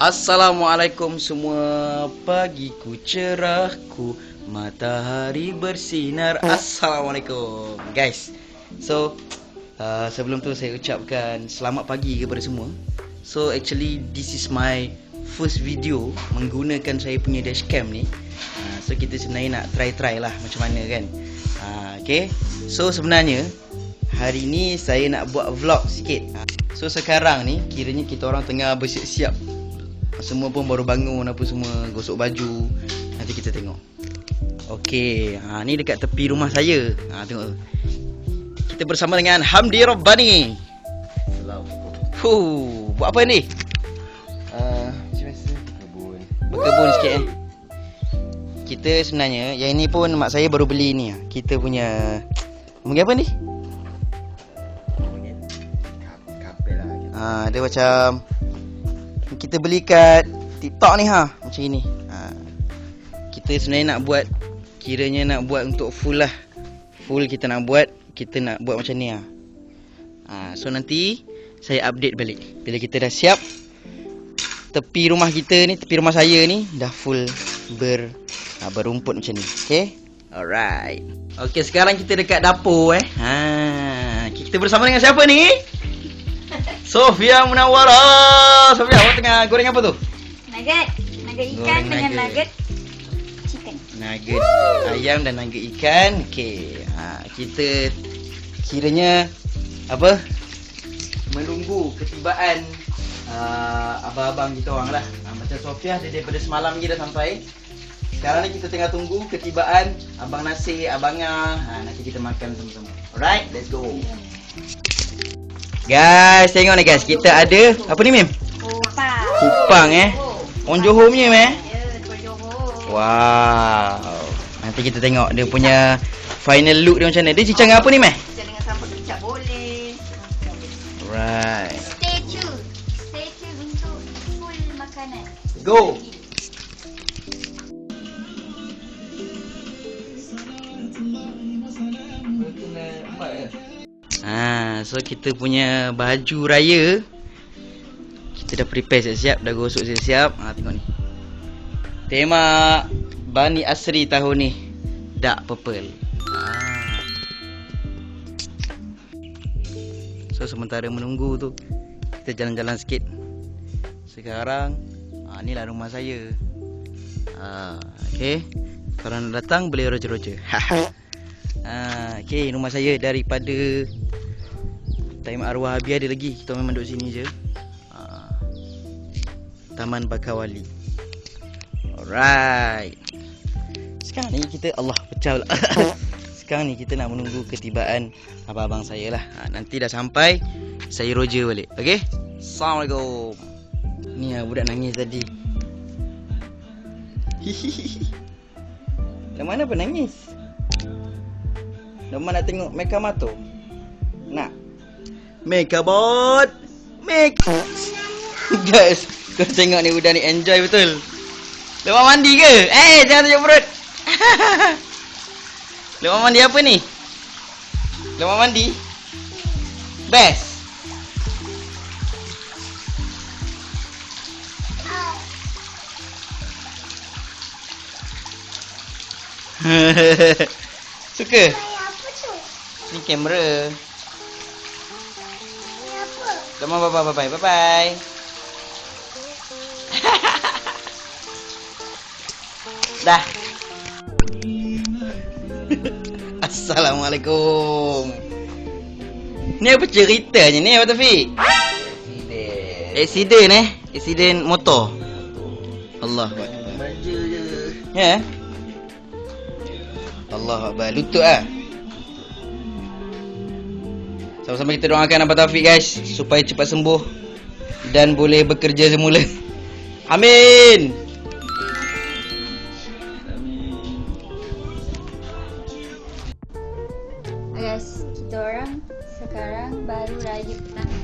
Assalamualaikum semua, pagiku cerahku, matahari bersinar. Assalamualaikum guys. So sebelum tu saya ucapkan selamat pagi kepada semua. So actually this is my first video menggunakan saya punya dashcam ni. So kita sebenarnya nak try lah macam mana kan. Okay. So sebenarnya hari ni saya nak buat vlog sikit. So sekarang ni kiranya kita orang tengah bersiap-siap. Semua pun baru bangun apa semua, gosok baju. Nanti kita tengok. Okey, ni dekat tepi rumah saya. Tengok tu. Kita bersama dengan Hamdi Rabbani. Assalamualaikum. Buat apa ni? Macam biasa berkebun sikit Kita sebenarnya, yang ini pun mak saya baru beli ni. Kita punya apa ni? kapel lah. Dia macam kita beli kat TikTok ni macam ini. Kita sebenarnya nak buat, kiranya nak buat untuk full lah. Full kita nak buat macam ni So nanti saya update balik bila kita dah siap. Tepi rumah kita ni, tepi rumah saya ni dah full berumput macam ni. Okay, alright. Okay, sekarang kita dekat dapur Kita bersama dengan siapa ni? Sofia Munawwarah. Sofia, awak tengah goreng apa tu? Nugget ikan dengan nugget chicken. Nugget ayam dan nugget ikan. Okey. Kita kiranya apa? Menunggu ketibaan abang-abang kita orang lah. Macam Sofia dia daripada semalam lagi dah sampai. Sekarang ni kita tengah tunggu ketibaan Abang Nasir, Abang Ngah. Nanti kita makan sama-sama. Alright, let's go. Guys, tengok ni guys, kita ada apa ni Mim? Kupang Orang Johor punya Mim Ya, Johor. Wow. Nanti kita tengok dia punya final look dia macam mana. Dia cicang apa ni Mim? Cicang dengan sambal kecap boleh. Right. Stay tune untuk full makanan. Go. So kita punya baju raya kita dah prepare siap-siap, dah gosok siap-siap. Tengok ni. Tema Bani Asri tahun ni, dark purple. So sementara menunggu tu, kita jalan-jalan sikit. Sekarang inilah rumah saya. Okay, kalau nak datang boleh roja-roja. Okay, rumah saya daripada time arwah Abi ada lagi. Kita memang duduk sini je. Taman Bakawali. Alright. Sekarang ni kita Allah pecah pula. Sekarang ni kita nak menunggu ketibaan abang-abang saya lah. Nanti dah sampai, saya roja balik. Okay. Assalamualaikum. Ni budak nangis tadi. Dah mana pun nangis. Lemah nak tengok Mecha Mato. Nak Mecha Bot. Guys, kau tengok ni budak ni enjoy betul. Lepas mandi ke? Jangan tunjuk perut. Lepas mandi apa ni? Lepas mandi best. Suka? Ni kamera. Ni apa? Come on, bye-bye. Dah. Assalamualaikum. Ni apa ceritanya ni, Abang Taufik? Accident motor. Allah Akbar. Baja je. Ya. Allah Akbar. Lutut Sama-sama kita doakan Abang Taufik guys, supaya cepat sembuh dan boleh bekerja semula. Amin. Guys, kita orang sekarang baru raya pertama.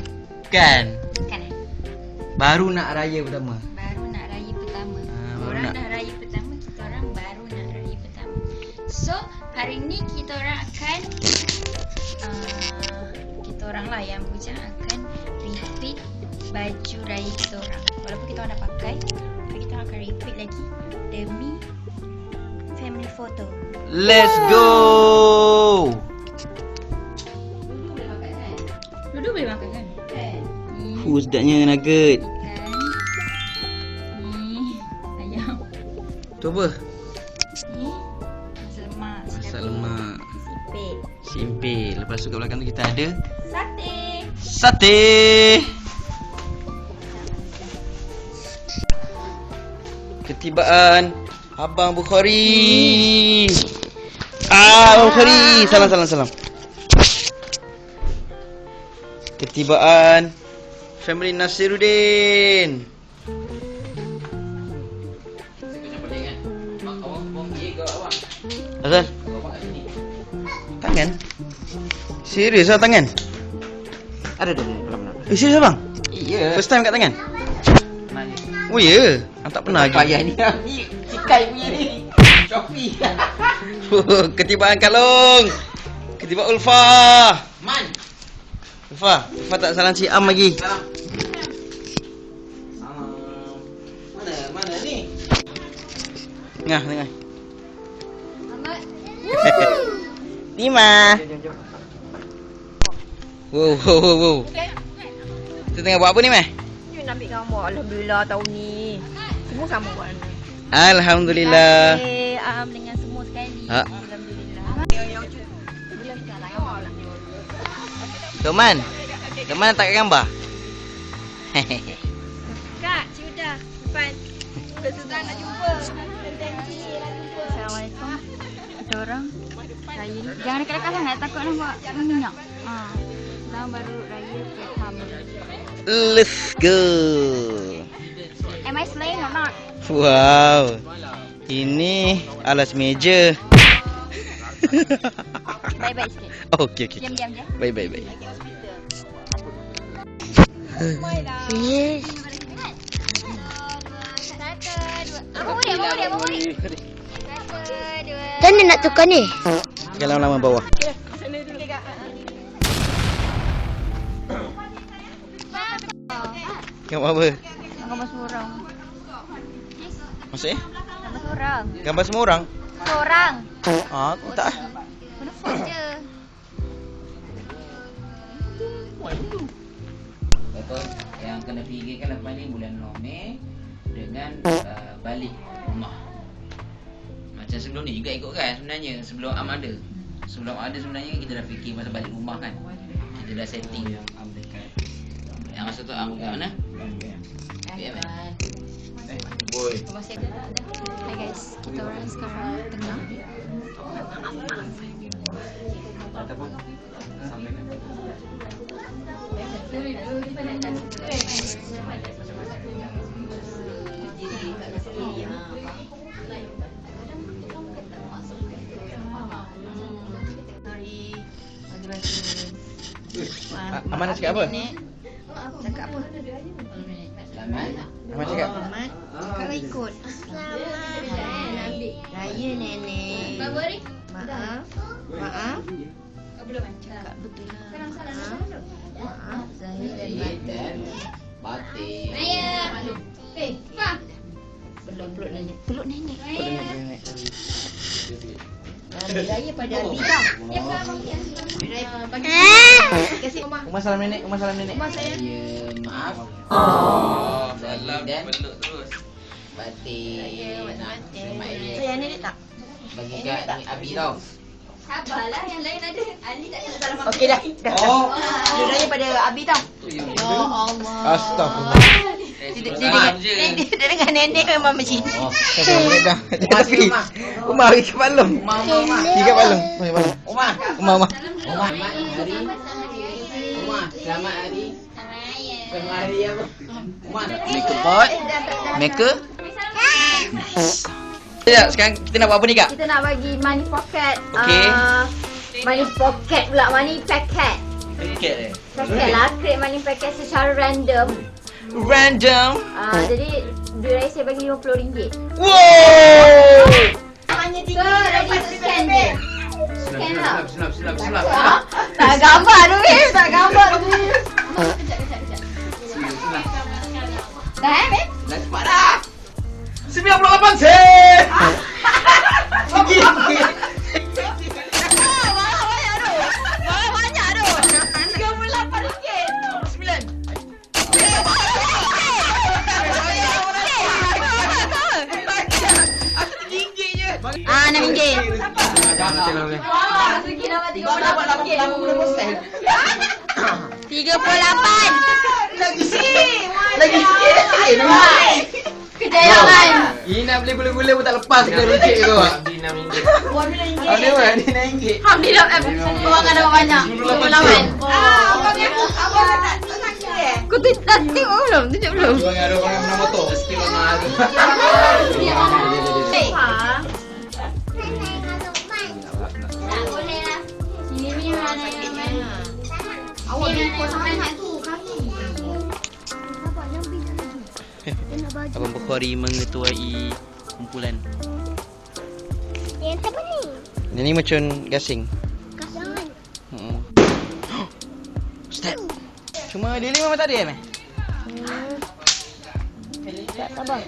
Kan? Kan? Baru nak raya pertama. Baru nak raya pertama. baru Orang nak. dah raya pertama, kita orang baru nak raya pertama. So, hari ni kita orang akan kita orang lah yang bujang akan repeat baju raya kita orang. Walaupun kita orang dah pakai, tapi kita orang akan repeat lagi demi family photo. Let's go. Dulu boleh makan kan? Ni Sedapnya nugget. kan. Ni ayam. Tu apa? Ni nasi lemak. Masak lemak. Sipit. Simpil. Lepas tu kat belakang tu kita ada Sate. sate. Ketibaan Abang Bukhari. Abang Bukhari. Salam. Ketibaan family Nasiruddin. Asal? Tangan? Serius lah tangan? Ada pelan-pelan. Serius abang? Iya. First time kat tangan? Oh ya? Tak pernah lagi. Payah ni. Cikai punya ni. Shopee. Ketibaan Kalung. Ketibaan Ulfa. Man. Ulfa tak salam si Am lagi. Salam. Mana ni? Tengah. Ahmad. Lima. Jom. Wow. Kita tengah buat apa ni, Meh? You nak ambil gambar. Alhamdulillah tahun ni semua sama warna. Alhamdulillah. Am dengan semua sekali. Ha. Alhamdulillah. Bila kita nak gambar lah. Teman tak gambar? Kak, sudah. Depan. Dah susah nak jumpa. Assalamualaikum. Kita orang raya ni. Jangan dekat-dekat sangat, takut nampak minyak. Sekarang baru raya pertama. Let's go. Am I slaying or not? Wow. Ini alas meja. Baik-baik sikit. Okey. Diam je. Baik. Yes. Abang boleh. Kan dia nak tukar ni? Jalan lama bawah. Sana dulu kak. Gambar apa? Gambar semua orang. Maksudnya? Gambar semua orang. Gambar semua orang? Seorang. Aku tak. Mana phone je. Betul. Yang kena fikirkan lepas ni bulan November dengan balik rumah. Macam sebelum ni juga ikut kan sebenarnya. Sebelum Am ada sebenarnya kita dah fikir masa balik rumah kan. Kita dah setting. Yang masa tu Am kat mana? Boy. Hai guys, kita orang sekarang tengah Aman nak cakap apa? cakap apa? Aman cakap. Kalau ikut. Raya nenek. Maaf. Cakap betul lah. Maaf. Zahir dan Batik. peluk nenek. Peluk nenek. Raya pada Abi tau. Kasih Umar. Umar salam nenek. Umar sayang. Ya, maaf. Salam Dan peluk terus. Batik. Nak terima dia. Sayang nenek tak? Bagi kat ni Abi tau. Sabarlah, yang lain ada. Ali tak kena dalam Okey dah. Oh. Dia raya pada Abi tau. Ya Allah. Astagfirullah. Dia dengan nenek memang macam ni. Oh. Dah. Tapi Umar pergi ke Palung. Pergi ke Palung. Umar. Umar. Umar, hari. Umar, selamat hari. Selamat hari apa? Umar. Make pot. Maker. Sekejap, sekarang kita nak buat apa ni kak? Kita nak bagi money pocket. Okey. Money pocket pula, money packet. Paket Packet lah, create money packet secara random. Random. Jadi duit raya saya bagi RM50. Wow. Hanya 3 dapat scan je. Scan lah. Selap. Tak gambar tu, tak gambar tu. Dah Beb? Dah cepat dah. 98 sen. Sikit. Banyak tu. RM38. 9. RM6 je. Wah, segi dapat RM38. 38. Lagi sikit. Lagi sikit. Kejayaan. Ini nak beli gula-gula pun tak lepas ke runcit tu. Ada apa? Ni RM6. Alhamdulillah. Orang ada banyak. 98. Abang nak Kau tu dah tengok belum? Tunjuk belum? Ada orang yang menang motor. Sikit mahal tu. boleh lah. Sini punya mana yang awak ikut sangat tu kaki. Abang Bukhari mengetuai kumpulan. Yang siapa ni? Ini macam gasing. Jangan. Ustaz. Cuma lili memang tak ada meh? Tak sabar.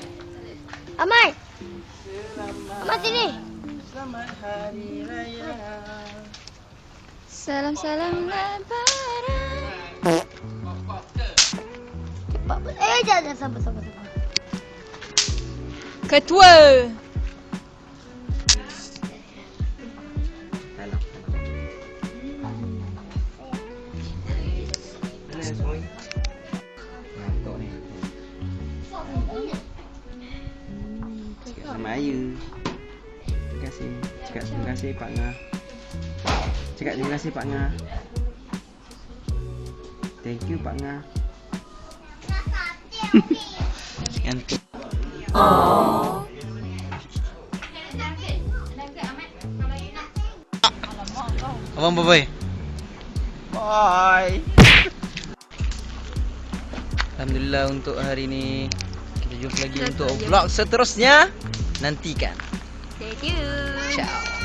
Ahmad. Ahmad sini. Salam-salam lebaran. Jangan sabar. Ketua. Sama Ayu. Terima kasih. Cakap terima kasih Pak Ngah. Cakap terima kasih Pak Ngah. Thank you Pak Ngah. Ngantuk. Abang bye-bye. Bye. Alhamdulillah untuk hari ini. Kita jumpa lagi untuk vlog seterusnya. Nantikan. Stay tuned. Ciao.